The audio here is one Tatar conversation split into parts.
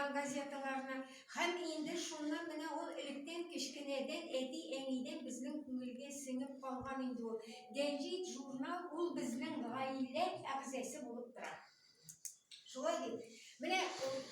журнал газеталарына, һәм инде шуннан менә ул электән кечкенәдән әти әнидән безнең күңелгә сеңеп калган инде ул. Гәҗит журнал ул безнең гаилә әгъзасы булып тора. Шулай дип. Менә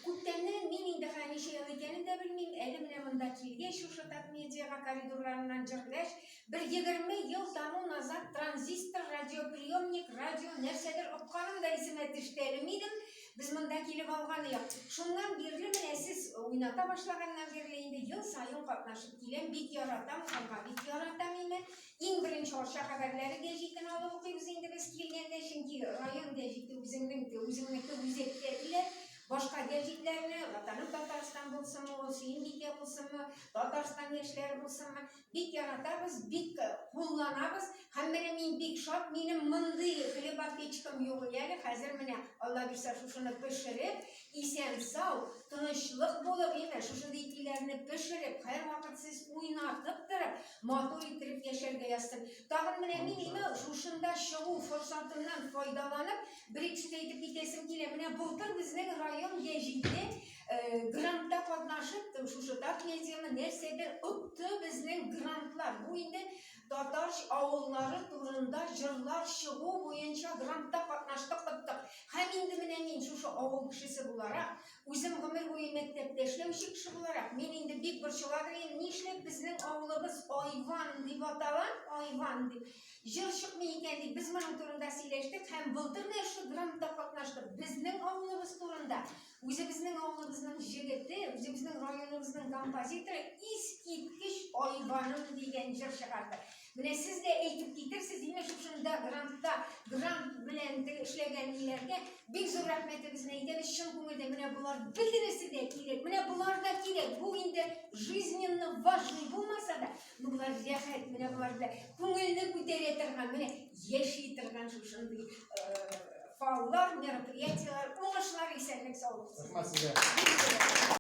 күптәннән мин инде ничә ел икәнен дә белмим, әле менә монда килгәч, шушы медиага коридорларыннан җырлаш, бер 20 ел тому назад транзистор, радиоприемник, радио нәрсәдер опканым да исемә төште әле идем. Без монда килеп алган идек. Шуннан бирле менә сез уйната башлаганнан бирле инде ел сайын катнашып киләм, бик яратам, алга бик яратам инде. Иң беренче Арча хәбәрләре гәҗитен алып укыйбыз инде без килгәндә, чөнки район гәҗите үзеңнеке үзәккә килә. Башка гәҗитләрне, Ватаным Татарстан булсынмы, ул Сөембикә булсынмы, Татарстан яшьләре булсынмы, бик яратабыз, бик кулланабыз. Һәм менә мин бик шат, минем мондый хлебопечкам юк әле. Хәзер менә Алла бирсә шушыны пешереп, исән-сау, тынычлык булып, шушындый икеләрне пешереп, һәрвакыт сез уйнатып торып, матур итеп яшәргә язсын. Тагын менә мин шушында чыгу форсатыннан файдаланып, бер-ике әйтеп китәсем килә. Менә былтыр безнең район гәҗите грантта катнашып, шушы медианы нәрсәдер укты безнең грантлар. Бу инде татар авыллары турында җырлар чыгу буенча грантта катнаштык. Һәм инде менә мин шушы авыл кешесе буларак, үзем гомер буе мәктәптә эшләүче кеше буларак, мин инде бик борчыладыр, нишләп безнең авылыбыз Айван дип аталган, Айван дип. Җыр чыкмый икән дип без моның турында сөйләштек һәм былтыр да шу грантта катнаштык. Безнең авылыбыз турында, үзебезнең авылыбызның җегете, үзебезнең районыбызның композиторы искиткеч Айваным дигән җыр чыгарды. Менә сез дә әйтеп китерсез, шушында грант белән эшләгәннәргә бик зур рәхмәтебезне әйтәбез. Чын күңелдән менә булар белдересе дә кирәк. Менә булар да кирәк. Бу инде жизненно важный булмаса да, булар рәхәт, менә булар да күңелне күтәрә торган, менә яши торган шушындый фаулар, мероприятиялар, уңышлар, исәнлек, саулык.